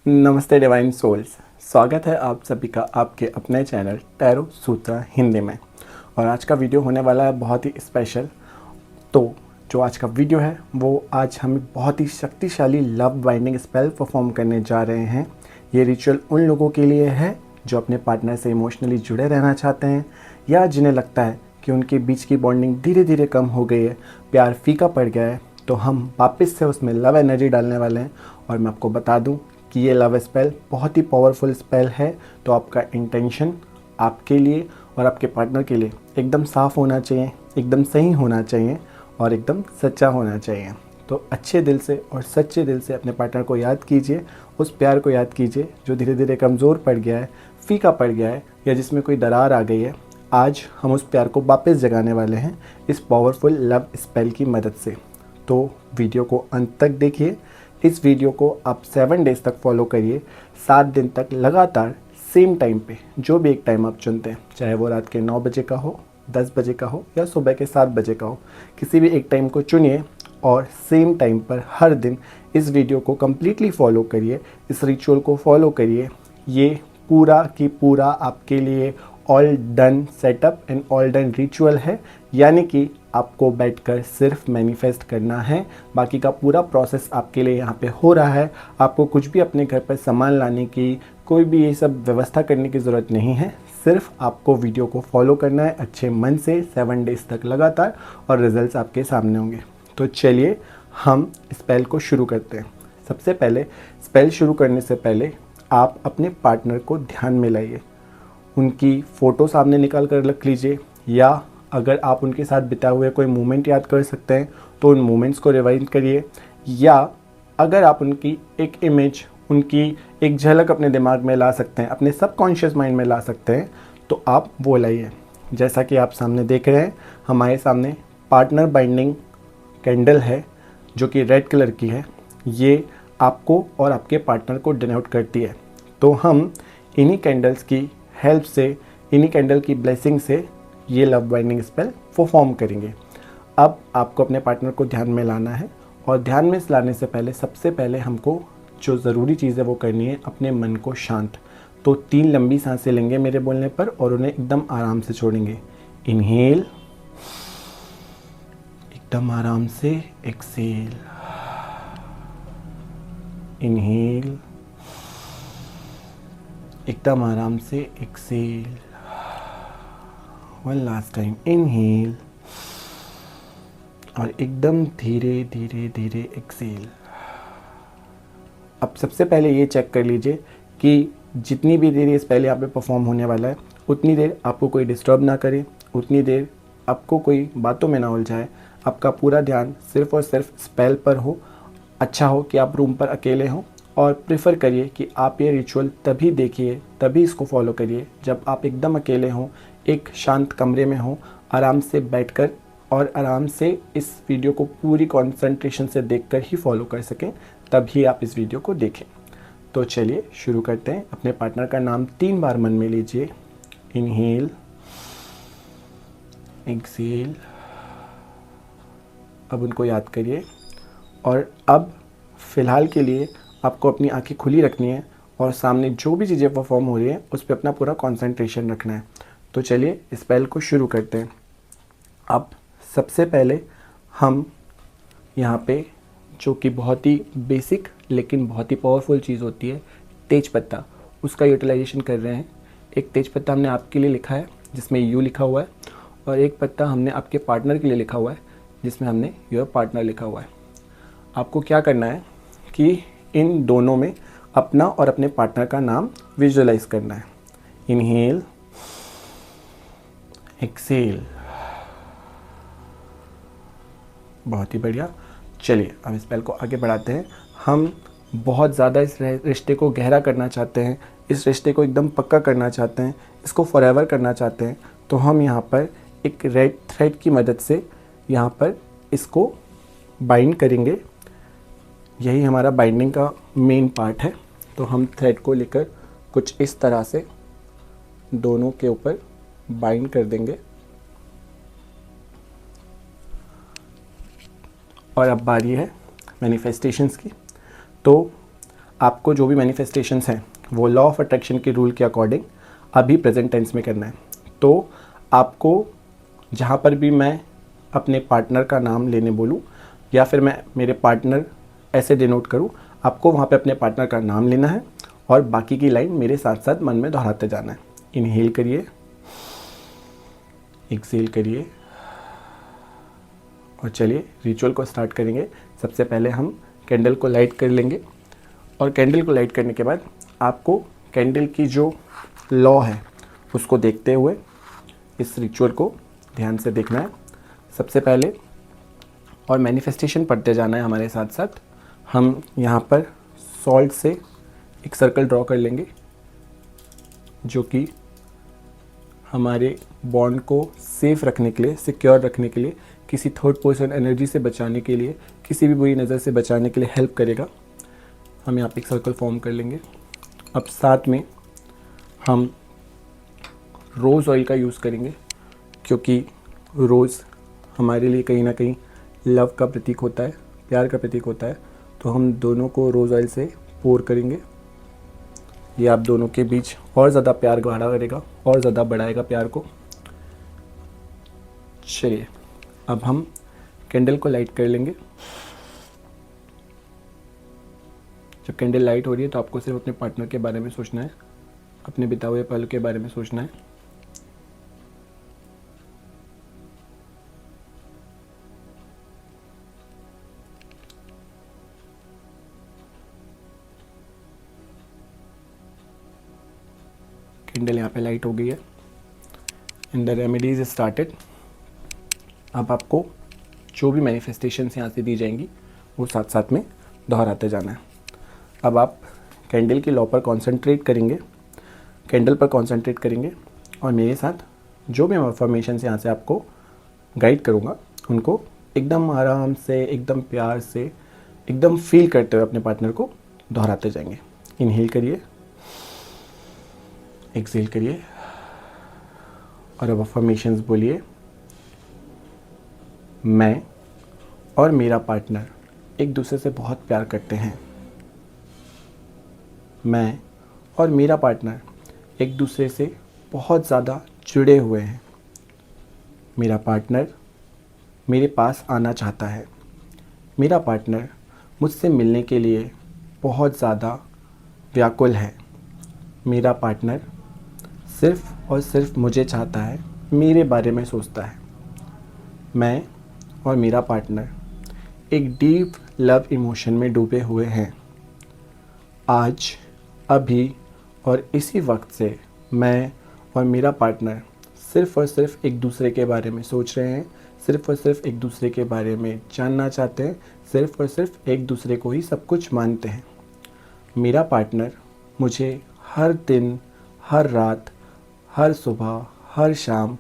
नमस्ते divine souls. स्वागत है आप सभी का आपके अपने चैनल टैरो सूत्रा हिंदी में। और आज का वीडियो होने वाला है बहुत ही स्पेशल। तो जो आज का वीडियो है वो आज हम बहुत ही शक्तिशाली लव बाइंडिंग स्पेल परफॉर्म करने जा रहे हैं। ये रिचुअल उन लोगों के लिए है जो अपने पार्टनर से इमोशनली जुड़े रहना चाहते हैं या जिन्हें लगता है कि उनके बीच की बॉन्डिंग धीरे धीरे कम हो गई है, प्यार फीका पड़ गया है। तो हम वापस से उसमें लव एनर्जी डालने वाले हैं। और मैं आपको बता दूं कि ये लव स्पेल बहुत ही पावरफुल स्पेल है। तो आपका इंटेंशन आपके लिए और आपके पार्टनर के लिए एकदम साफ़ होना चाहिए, एकदम सही होना चाहिए और एकदम सच्चा होना चाहिए। तो अच्छे दिल से और सच्चे दिल से अपने पार्टनर को याद कीजिए, उस प्यार को याद कीजिए जो धीरे धीरे कमज़ोर पड़ गया है, फीका पड़ गया है या जिसमें कोई दरार आ गई है। आज हम उस प्यार को वापस जगाने वाले हैं इस पावरफुल लव स्पेल की मदद से। तो वीडियो को अंत तक देखिए। इस वीडियो को आप 7 डेज़ तक फॉलो करिए, 7 दिन तक लगातार सेम टाइम पे, जो भी एक टाइम आप चुनते हैं, चाहे वो रात के 9 बजे का हो, 10 बजे का हो या सुबह के 7 बजे का हो, किसी भी एक टाइम को चुनिए और सेम टाइम पर हर दिन इस वीडियो को कम्प्लीटली फॉलो करिए, इस रिचुअल को फॉलो करिए। ये पूरा की पूरा आपके लिए all done setup and all done ritual है, यानी कि आपको बैठकर सिर्फ मैनिफेस्ट करना है। बाकी का पूरा प्रोसेस आपके लिए यहाँ पे हो रहा है। आपको कुछ भी अपने घर पर सामान लाने की, कोई भी ये सब व्यवस्था करने की ज़रूरत नहीं है। सिर्फ आपको वीडियो को फॉलो करना है अच्छे मन से 7 डेज़ तक लगातार और रिजल्ट्स आपके सामने होंगे। तो चलिए हम स्पेल को शुरू करते हैं। सबसे पहले स्पेल शुरू करने से पहले आप अपने पार्टनर को ध्यान में लाइए। उनकी फ़ोटो सामने निकाल कर रख लीजिए, या अगर आप उनके साथ बिताए हुए कोई मोमेंट याद कर सकते हैं तो उन मोमेंट्स को रिवाइंड करिए, या अगर आप उनकी एक इमेज, उनकी एक झलक अपने दिमाग में ला सकते हैं, अपने सबकॉन्शियस माइंड में ला सकते हैं, तो आप वो लाइए। जैसा कि आप सामने देख रहे हैं, हमारे सामने पार्टनर बाइंडिंग कैंडल है जो कि रेड कलर की है। ये आपको और आपके पार्टनर को डिनोट करती है। तो हम इन्हीं कैंडल्स की हेल्प से, इन्हीं कैंडल की ब्लेसिंग से ये लव बाइंडिंग स्पेल परफॉर्म करेंगे। अब आपको अपने पार्टनर को ध्यान में लाना है, और ध्यान में लाने से पहले सबसे पहले हमको जो ज़रूरी चीज़ है वो करनी है, अपने मन को शांत। तो 3 लंबी सांसें लेंगे मेरे बोलने पर और उन्हें एकदम आराम से छोड़ेंगे। इनहेल, एकदम आराम से एक्सेल, इनहेल, एकदम आराम से exhale, one last time, inhale और एकदम धीरे धीरे धीरे एक्सेल। अब सबसे पहले ये चेक कर लीजिए कि जितनी भी देर ये स्पेल यहाँ पे परफॉर्म होने वाला है, उतनी देर आपको कोई डिस्टर्ब ना करे, उतनी देर आपको कोई बातों में ना उलझाए। आपका पूरा ध्यान सिर्फ और सिर्फ स्पेल पर हो। अच्छा हो कि आप रूम पर अकेले हों, और प्रेफर करिए कि आप ये रिचुअल तभी देखिए, तभी इसको फॉलो करिए जब आप एकदम अकेले हों, एक शांत कमरे में हों, आराम से बैठकर, और आराम से इस वीडियो को पूरी कंसंट्रेशन से देखकर ही फॉलो कर सकें, तभी आप इस वीडियो को देखें। तो चलिए शुरू करते हैं। अपने पार्टनर का नाम 3 बार मन में लीजिए। Inhale, exhale. अब उनको याद करिए, और अब फ़िलहाल के लिए आपको अपनी आंखें खुली रखनी है और सामने जो भी चीज़ें परफॉर्म हो रही हैं उस पर अपना पूरा कंसंट्रेशन रखना है। तो चलिए स्पेल को शुरू करते हैं। अब सबसे पहले हम यहाँ पे, जो कि बहुत ही बेसिक लेकिन बहुत ही पावरफुल चीज़ होती है, तेज पत्ता, उसका यूटिलाइजेशन कर रहे हैं। एक तेज पत्ता हमने आपके लिए लिखा है जिसमें यू लिखा हुआ है, और एक पत्ता हमने आपके पार्टनर के लिए लिखा हुआ है जिसमें हमने योर पार्टनर लिखा हुआ है। आपको क्या करना है कि इन दोनों में अपना और अपने पार्टनर का नाम विजुअलाइज करना है। इनहेल, एक्सेल, बहुत ही बढ़िया। चलिए अब इस स्पेल को आगे बढ़ाते हैं। हम बहुत ज़्यादा इस रिश्ते को गहरा करना चाहते हैं, इस रिश्ते को एकदम पक्का करना चाहते हैं, इसको फॉरएवर करना चाहते हैं। तो हम यहाँ पर एक रेड थ्रेड की मदद से यहाँ पर इसको बाइंड करेंगे। यही हमारा बाइंडिंग का मेन पार्ट है। तो हम थ्रेड को लेकर कुछ इस तरह से दोनों के ऊपर बाइंड कर देंगे। और अब बारी है मैनिफेस्टेशंस की। तो आपको जो भी मैनिफेस्टेशंस हैं वो लॉ ऑफ अट्रैक्शन के रूल के अकॉर्डिंग अभी प्रेजेंट टेंस में करना है। तो आपको जहाँ पर भी मैं अपने पार्टनर का नाम लेने बोलूँ या फिर मैं मेरे पार्टनर ऐसे डिनोट करूँ, आपको वहाँ पे अपने पार्टनर का नाम लेना है और बाकी की लाइन मेरे साथ साथ मन में दोहराते जाना है। इनहेल करिए, एक्सहेल करिए और चलिए रिचुअल को स्टार्ट करेंगे। सबसे पहले हम कैंडल को लाइट कर लेंगे और कैंडल को लाइट करने के बाद आपको कैंडल की जो लॉ है उसको देखते हुए इस रिचुअल को ध्यान से देखना है सबसे पहले, और मैनिफेस्टेशन पढ़ते जाना है हमारे साथ साथ। हम यहाँ पर सॉल्ट से एक सर्कल ड्रॉ कर लेंगे जो कि हमारे बॉन्ड को सेफ रखने के लिए, सिक्योर रखने के लिए, किसी थर्ड पर्सन एनर्जी से बचाने के लिए, किसी भी बुरी नज़र से बचाने के लिए हेल्प करेगा। हम यहाँ पे एक सर्कल फॉर्म कर लेंगे। अब साथ में हम रोज़ ऑयल का यूज़ करेंगे क्योंकि रोज़ हमारे लिए कहीं ना कहीं लव का प्रतीक होता है, प्यार का प्रतीक होता है। तो हम दोनों को रोज़ ऑयल से पोर करेंगे। ये आप दोनों के बीच और ज़्यादा प्यार गाढ़ा करेगा और ज़्यादा बढ़ाएगा प्यार को। चलिए अब हम कैंडल को लाइट कर लेंगे। जब कैंडल लाइट हो रही है तो आपको सिर्फ अपने पार्टनर के बारे में सोचना है, अपने बिताए हुए पल के बारे में सोचना है। कैंडल यहाँ पे लाइट हो गई है एंड द रेमेडीज स्टार्टेड। अब आपको जो भी मैनिफेस्टेशंस यहाँ से दी जाएंगी वो साथ साथ में दोहराते जाना है। अब आप कैंडल की लॉ पर कंसंट्रेट करेंगे, कैंडल पर कंसंट्रेट करेंगे और मेरे साथ जो भी मैं अफर्मेशंस यहाँ से आपको गाइड करूँगा उनको एकदम आराम से, एकदम प्यार से, एकदम फील करते हुए अपने पार्टनर को दोहराते जाएंगे। इनहेल करिए, एक्सहेल करिए और अब अफर्मेशंस बोलिए। मैं और मेरा पार्टनर एक दूसरे से बहुत प्यार करते हैं। मैं और मेरा पार्टनर एक दूसरे से बहुत ज़्यादा जुड़े हुए हैं। मेरा पार्टनर मेरे पास आना चाहता है। मेरा पार्टनर मुझसे मिलने के लिए बहुत ज़्यादा व्याकुल है। मेरा पार्टनर सिर्फ़ और सिर्फ मुझे चाहता है, मेरे बारे में सोचता है। मैं और मेरा पार्टनर एक डीप लव इमोशन में डूबे हुए हैं। आज, अभी और इसी वक्त से मैं और मेरा पार्टनर सिर्फ़ और सिर्फ एक दूसरे के बारे में सोच रहे हैं, सिर्फ़ और सिर्फ एक दूसरे के बारे में जानना चाहते हैं, सिर्फ़ और सिर्फ एक दूसरे को ही सब कुछ मानते हैं। मेरा पार्टनर मुझे हर दिन, हर रात, हर सुबह, हर शाम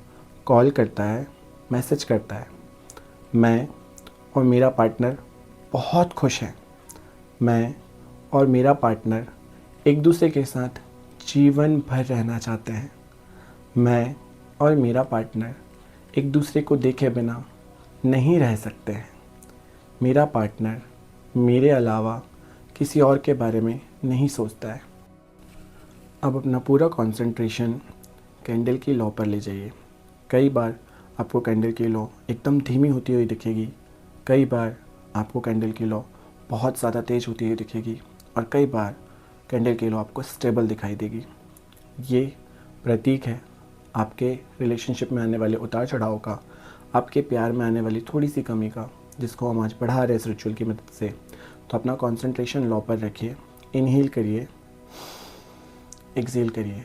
कॉल करता है, मैसेज करता है। मैं और मेरा पार्टनर बहुत खुश हैं। मैं और मेरा पार्टनर एक दूसरे के साथ जीवन भर रहना चाहते हैं। मैं और मेरा पार्टनर एक दूसरे को देखे बिना नहीं रह सकते हैं। मेरा पार्टनर मेरे अलावा किसी और के बारे में नहीं सोचता है। अब अपना पूरा कंसंट्रेशन कैंडल की लौ पर ले जाइए। कई बार आपको कैंडल की लौ एकदम धीमी होती हुई दिखेगी, कई बार आपको कैंडल की लौ बहुत ज़्यादा तेज़ होती हुई दिखेगी और कई बार कैंडल की लौ आपको स्टेबल दिखाई देगी। ये प्रतीक है आपके रिलेशनशिप में आने वाले उतार चढ़ाव का, आपके प्यार में आने वाली थोड़ी सी कमी का, जिसको हम आज बढ़ा रहे हैं इस रिचुअल की मदद से। तो अपना कंसंट्रेशन लौ पर रखिए। इनहेल करिए, एक्सहेल करिए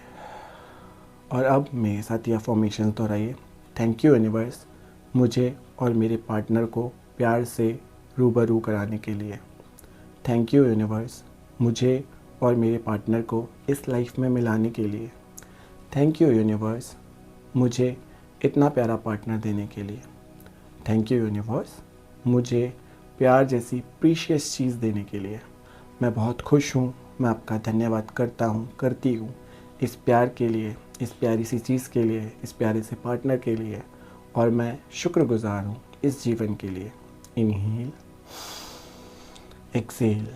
और अब मेरे साथ ये अफर्मेशन दोहराइए। थैंक यू यूनिवर्स, मुझे और मेरे पार्टनर को प्यार से रूबरू कराने के लिए। थैंक यू यूनिवर्स, मुझे और मेरे पार्टनर को इस लाइफ में मिलाने के लिए। थैंक यू यूनिवर्स, मुझे इतना प्यारा पार्टनर देने के लिए। थैंक यू यूनिवर्स, मुझे प्यार जैसी प्रीशियस चीज़ देने के लिए। मैं बहुत खुश हूँ, मैं आपका धन्यवाद करता हूँ, करती हूँ इस प्यार के लिए, इस प्यारी सी चीज़ के लिए, इस प्यारे से पार्टनर के लिए, और मैं शुक्रगुजार हूँ इस जीवन के लिए। इनहेल, एक्सहेल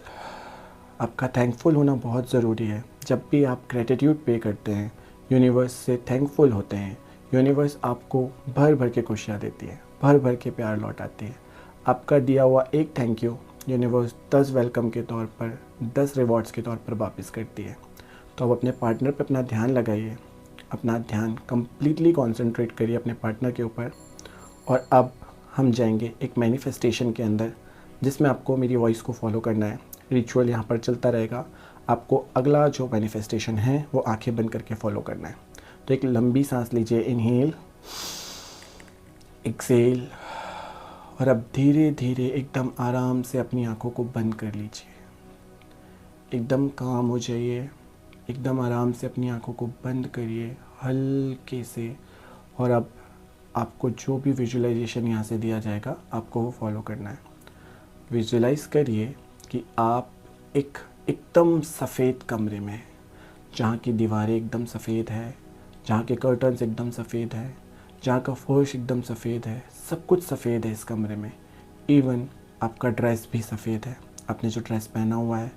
आपका थैंकफुल होना बहुत ज़रूरी है। जब भी आप ग्रेटिट्यूड पे करते हैं, यूनिवर्स से थैंकफुल होते हैं, यूनिवर्स आपको भर भर के खुशियाँ देती है, भर भर के प्यार लौटाती है। आपका दिया हुआ एक थैंक यू यूनिवर्स 10 वेलकम के तौर पर, 10 रिवॉर्ड्स के तौर पर वापस करती है। तो अब अपने पार्टनर पे अपना ध्यान लगाइए, अपना ध्यान कंप्लीटली कॉन्सेंट्रेट करिए अपने पार्टनर के ऊपर। और अब हम जाएंगे एक मैनिफेस्टेशन के अंदर, जिसमें आपको मेरी वॉइस को फॉलो करना है। रिचुअल यहाँ पर चलता रहेगा। आपको अगला जो मैनिफेस्टेशन है वो आंखें बंद करके फॉलो करना है। तो एक लंबी सांस लीजिए, इनहेल, एक्सेल, और अब धीरे धीरे एकदम आराम से अपनी आंखों को बंद कर लीजिए। एकदम काम हो जाइए, एकदम आराम से अपनी आंखों को बंद करिए हल्के से। और अब आपको जो भी विजुअलाइजेशन यहाँ से दिया जाएगा आपको वो फॉलो करना है। विजुअलाइज करिए कि आप एकदम सफ़ेद कमरे में हैं, जहाँ की दीवारें एकदम सफ़ेद है, जहाँ के कर्टन्स एकदम सफ़ेद है, जहाँ का फर्श एकदम सफ़ेद है, सब कुछ सफ़ेद है इस कमरे में। इवन आपका ड्रेस भी सफ़ेद है, आपने जो ड्रेस पहना हुआ है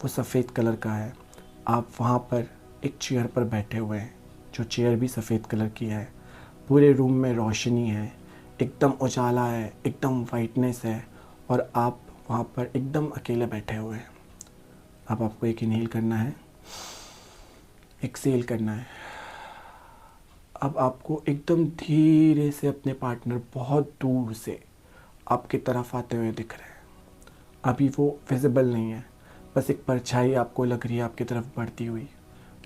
वो सफ़ेद कलर का है। आप वहाँ पर एक चेयर पर बैठे हुए हैं, जो चेयर भी सफ़ेद कलर की है। पूरे रूम में रोशनी है, एकदम उजाला है, एकदम वाइटनेस है, और आप वहाँ पर एकदम अकेले बैठे हुए हैं। अब आपको एक इनहेल करना है, एक्सेल करना है। अब आपको एकदम धीरे से अपने पार्टनर बहुत दूर से आपकी तरफ आते हुए दिख रहे हैं। अभी वो विजिबल नहीं है, बस एक परछाई आपको लग रही है आपकी तरफ बढ़ती हुई।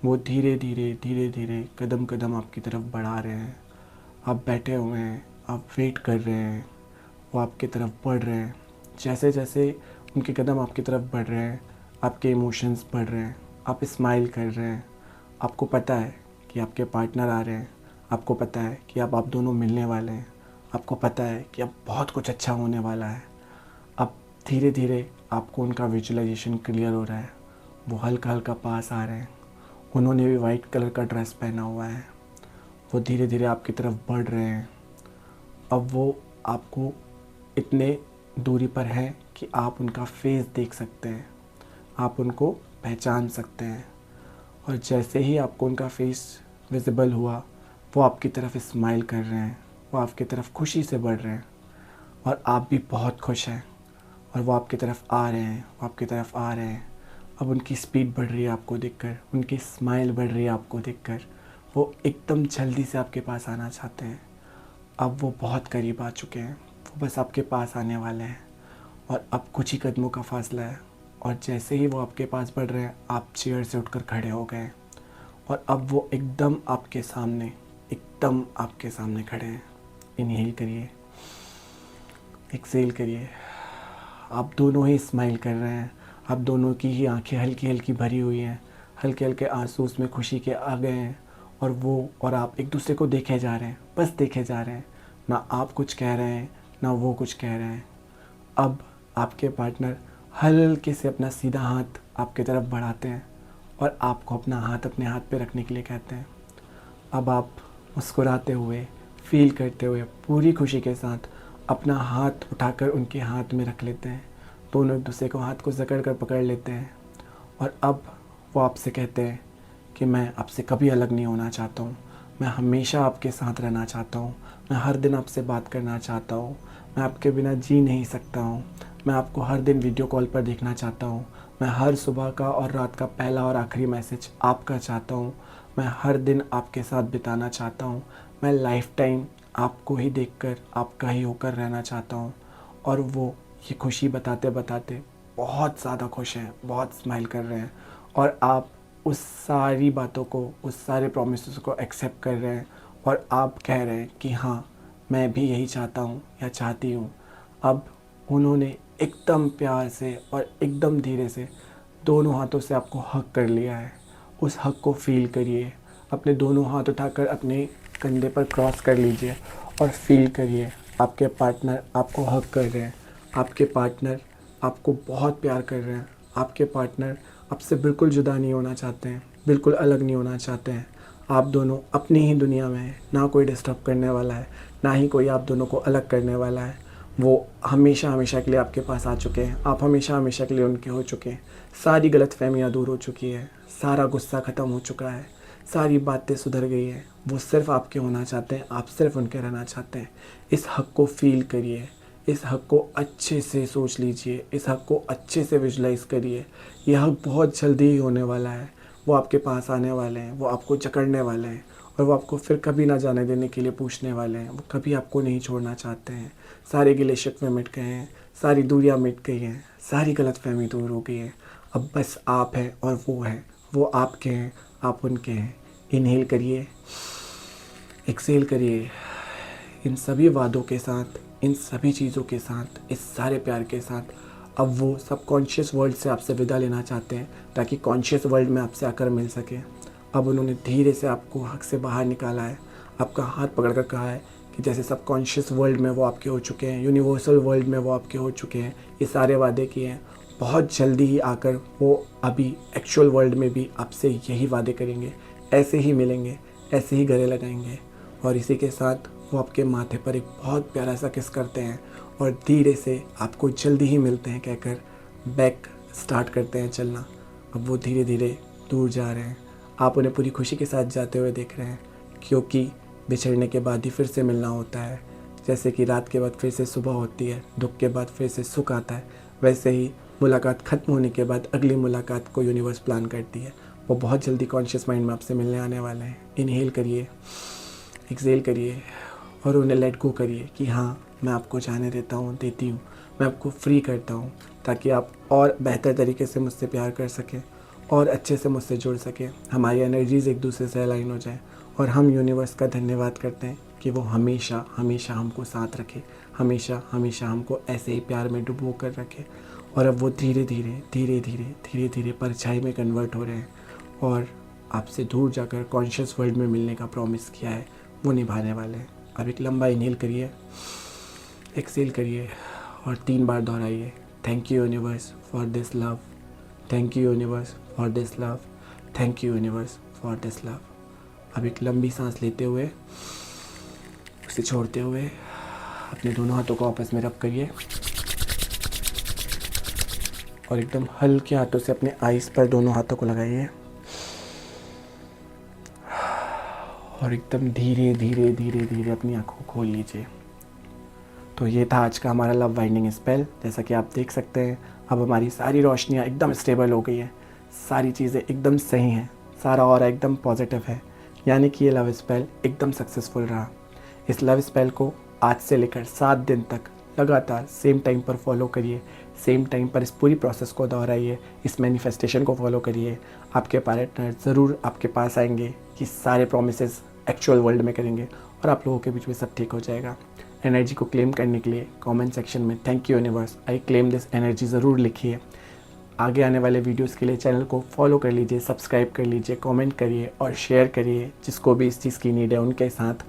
वो धीरे धीरे कदम कदम आपकी तरफ बढ़ा रहे हैं। आप बैठे हुए हैं, आप वेट कर रहे हैं, वो आपकी तरफ बढ़ रहे हैं। जैसे जैसे उनके कदम आपकी तरफ बढ़ रहे हैं, आपके इमोशंस बढ़ रहे हैं, आप स्माइल कर रहे हैं। आपको पता है कि आपके पार्टनर आ रहे हैं, आपको पता है कि अब आप दोनों मिलने वाले हैं, आपको पता है कि अब बहुत कुछ अच्छा होने वाला है। अब धीरे धीरे आपको उनका विजुअलाइजेशन क्लियर हो रहा है। वो हल्का हल्का पास आ रहे हैं, उन्होंने भी वाइट कलर का ड्रेस पहना हुआ है। वो धीरे धीरे आपकी तरफ बढ़ रहे हैं। अब वो आपको इतने दूरी पर है कि आप उनका फेस देख सकते हैं, आप उनको पहचान सकते हैं। और जैसे ही आपको उनका फेस विजिबल हुआ, वो आपकी तरफ स्माइल कर रहे हैं, वो आपकी तरफ खुशी से बढ़ रहे हैं, और आप भी बहुत खुश हैं। और वो आपकी तरफ आ रहे हैं, वो आपकी तरफ आ रहे हैं। अब उनकी स्पीड बढ़ रही है आपको देखकर, उनकी स्माइल बढ़ रही है आपको देखकर। वो एकदम जल्दी से आपके पास आना चाहते हैं। अब वो बहुत करीब आ चुके हैं, वो बस आपके पास आने वाले हैं, और अब कुछ ही कदमों का फासला है। और जैसे ही वो आपके पास बढ़ रहे हैं, आप चेयर से उठकर खड़े हो गए, और अब वो एकदम आपके सामने खड़े हैं। इनहेल करिए, एक्सेल करिए। आप दोनों ही स्माइल कर रहे हैं, आप दोनों की ही आंखें हल्की हल्की भरी हुई हैं, हल्के हल्के आंसू उसमें खुशी के आ गए हैं। और वो और आप एक दूसरे को देखे जा रहे हैं, बस देखे जा रहे हैं। ना आप कुछ कह रहे हैं, ना वो कुछ कह रहे हैं। अब आपके पार्टनर हल्के से अपना सीधा हाथ आपकी तरफ बढ़ाते हैं, और आपको अपना हाथ अपने हाथ पे रखने के लिए कहते हैं। अब आप मुस्कुराते हुए, फील करते हुए, पूरी खुशी के साथ अपना हाथ उठाकर उनके हाथ में रख लेते हैं। दोनों एक दूसरे को हाथ को जकड़ कर पकड़ लेते हैं, और अब वो आपसे कहते हैं कि मैं आपसे कभी अलग नहीं होना चाहता हूँ, मैं हमेशा आपके साथ रहना चाहता हूँ, मैं हर दिन आपसे बात करना चाहता हूँ, मैं आपके बिना जी नहीं सकता हूँ, मैं आपको हर दिन वीडियो कॉल पर देखना चाहता हूँ, मैं हर सुबह का और रात का पहला और आखिरी मैसेज आपका चाहता हूँ, मैं हर दिन आपके साथ बिताना चाहता हूँ, मैं लाइफ टाइम आपको ही देखकर आपका ही होकर रहना चाहता हूँ। और वो ये खुशी बताते बताते बहुत ज़्यादा खुश हैं, बहुत स्माइल कर रहे हैं, और आप उस सारी बातों को, उस सारे प्रॉमिसेस को एक्सेप्ट कर रहे हैं, और आप कह रहे हैं कि हाँ, मैं भी यही चाहता हूँ या चाहती हूँ। अब उन्होंने एकदम प्यार से और एकदम धीरे से दोनों हाथों से आपको हग कर लिया है। उस हग को फील करिए, अपने दोनों हाथ उठाकर अपने कंधे पर क्रॉस कर लीजिए, और फील करिए आपके पार्टनर आपको हग कर रहे हैं, आपके पार्टनर आपको बहुत प्यार कर रहे हैं, आपके पार्टनर आपसे बिल्कुल जुदा नहीं होना चाहते हैं, बिल्कुल अलग नहीं होना चाहते हैं। आप दोनों अपनी ही दुनिया में हैं, ना कोई डिस्टर्ब करने वाला है, ना ही कोई आप दोनों को अलग करने वाला है। वो हमेशा हमेशा के लिए आपके पास आ चुके हैं, आप हमेशा हमेशा के लिए उनके हो चुके हैं। सारी गलतफहमियाँ दूर हो चुकी है, सारा गुस्सा ख़त्म हो चुका है, सारी बातें सुधर गई हैं। वो सिर्फ आपके होना चाहते हैं, आप सिर्फ उनके रहना चाहते हैं। इस हक़ को फ़ील करिए, इस हक़ को अच्छे से सोच लीजिए, इस हक़ को अच्छे से विजुलाइज़ करिए। यह हक़ बहुत जल्दी ही होने वाला है। वो आपके पास आने वाले हैं, वो आपको जकड़ने वाले हैं और वो आपको फिर कभी ना जाने देने के लिए पूछने वाले हैं। वो कभी आपको नहीं छोड़ना चाहते हैं। सारे गिले शिकवे मिट गए हैं, सारी दूरियां मिट गई हैं, सारी गलतफहमी दूर हो गई है। अब बस आप हैं और वो है, वो आपके हैं, आप उनके हैं। इनहेल करिए, एक्सेल करिए। इन सभी वादों के साथ, इन सभी चीज़ों के साथ, इस सारे प्यार के साथ अब वो सबकॉन्शियस वर्ल्ड से आपसे विदा लेना चाहते हैं ताकि कॉन्शियस वर्ल्ड में आपसे आकर मिल सके। अब उन्होंने धीरे से आपको हक से बाहर निकाला है, आपका हाथ पकड़कर कहा है कि जैसे सबकॉन्शियस वर्ल्ड में वो आपके हो चुके हैं, यूनिवर्सल वर्ल्ड में वो आपके हो चुके हैं, ये सारे वादे किए हैं। बहुत जल्दी ही आकर वो अभी एक्चुअल वर्ल्ड में भी आपसे यही वादे करेंगे, ऐसे ही मिलेंगे, ऐसे ही गले लगाएंगे। और इसी के साथ वो आपके माथे पर एक बहुत प्यारा सा किस करते हैं और धीरे से आपको जल्दी ही मिलते हैं कहकर बैक स्टार्ट करते हैं चलना। अब वो धीरे धीरे दूर जा रहे हैं, आप उन्हें पूरी खुशी के साथ जाते हुए देख रहे हैं, क्योंकि बिछड़ने के बाद ही फिर से मिलना होता है। जैसे कि रात के बाद फिर से सुबह होती है, दुख के बाद फिर से सुख आता है, वैसे ही मुलाकात ख़त्म होने के बाद अगली मुलाकात को यूनिवर्स प्लान करती है। वो बहुत जल्दी कॉन्शियस माइंड में आपसे मिलने आने वाले हैं। इनहेल करिए, एक्सहेल करिए और उन्हें लेट गो करिए कि हाँ, मैं आपको जाने देता हूँ, देती हूँ, मैं आपको फ्री करता हूँ ताकि आप और बेहतर तरीके से मुझसे प्यार कर सकें और अच्छे से मुझसे जुड़ सकें। हमारी एनर्जीज़ एक दूसरे से अलाइन हो जाए और हम यूनिवर्स का धन्यवाद करते हैं कि वो हमेशा हमेशा हमको साथ रखे, हमेशा हमेशा हमको ऐसे ही प्यार में डुबो कर रखे। और अब वो धीरे धीरे धीरे धीरे धीरे धीरे परछाई में कन्वर्ट हो रहे हैं और आपसे दूर जाकर कॉन्शियस वर्ल्ड में मिलने का प्रॉमिस किया है वो निभाने वाले हैं। अब एक लंबा इनहेल करिए, एक्सहेल करिए और 3 बार दोहराइए, thank you universe for this love, thank you universe for this love, thank you universe for this love. अब एक लंबी सांस लेते हुए, उसे छोड़ते हुए अपने दोनों हाथों को आपस में रब करिए और एकदम हल्के हाथों से अपने आईज पर दोनों हाथों को लगाइए और एकदम धीरे धीरे धीरे धीरे अपनी आँखों को खोल लीजिए। तो ये था आज का हमारा लव बाइंडिंग स्पेल। जैसा कि आप देख सकते हैं अब हमारी सारी रोशनियाँ एकदम स्टेबल हो गई हैं, सारी चीज़ें एकदम सही हैं, सारा ऑरा एकदम पॉजिटिव है, यानी कि ये लव स्पेल एकदम सक्सेसफुल रहा। इस लव स्पेल को आज से लेकर 7 दिन तक लगातार सेम टाइम पर फॉलो करिए, सेम टाइम पर इस पूरी प्रोसेस को दोहराइए, इस मैनिफेस्टेशन को फॉलो करिए। आपके पार्टनर ज़रूर आपके पास आएंगे कि सारे प्रोमिसेस एक्चुअल वर्ल्ड में करेंगे और आप लोगों के बीच में सब ठीक हो जाएगा। एनर्जी को क्लेम करने के लिए कमेंट सेक्शन में thank you universe, I claim this energy ज़रूर लिखिए। आगे आने वाले वीडियोस के लिए चैनल को फॉलो कर लीजिए, सब्सक्राइब कर लीजिए, कमेंट करिए और शेयर करिए जिसको भी इस चीज़ की नीड है उनके साथ।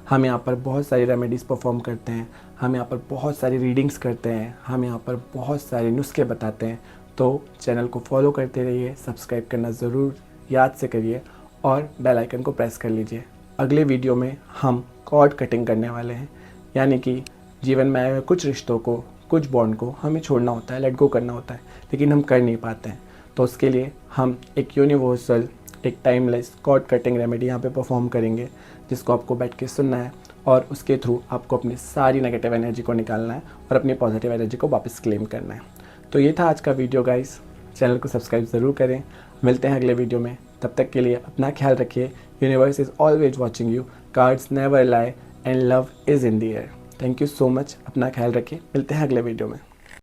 हम यहाँ पर बहुत सारी रेमेडीज़ परफॉर्म करते हैं, हम यहाँ पर बहुत सारी रीडिंग्स करते हैं, हम यहाँ पर बहुत सारे नुस्खे बताते हैं। तो चैनल को फॉलो करते रहिए, सब्सक्राइब करना ज़रूर याद से करिए और बेल आइकन को प्रेस कर लीजिए। अगले वीडियो में हम कॉर्ड कटिंग करने वाले हैं, यानी कि जीवन में आए हुए कुछ रिश्तों को, कुछ बॉन्ड को हमें छोड़ना होता है, लेट गो करना होता है, लेकिन हम कर नहीं पाते हैं। तो उसके लिए हम एक यूनिवर्सल, एक टाइमलेस कॉर्ड कटिंग रेमेडी यहाँ पे परफॉर्म करेंगे, जिसको आपको बैठ के सुनना है और उसके थ्रू आपको अपनी सारी नेगेटिव एनर्जी को निकालना है और अपनी पॉजिटिव एनर्जी को वापस क्लेम करना है। तो ये था आज का वीडियो गाइस, चैनल को सब्सक्राइब ज़रूर करें। मिलते हैं अगले वीडियो में, तब तक के लिए अपना ख्याल रखिए। Universe is always watching you, cards never lie and love is in the air. Thank you so much, अपना ख्याल रखिए। मिलते हैं अगले वीडियो में।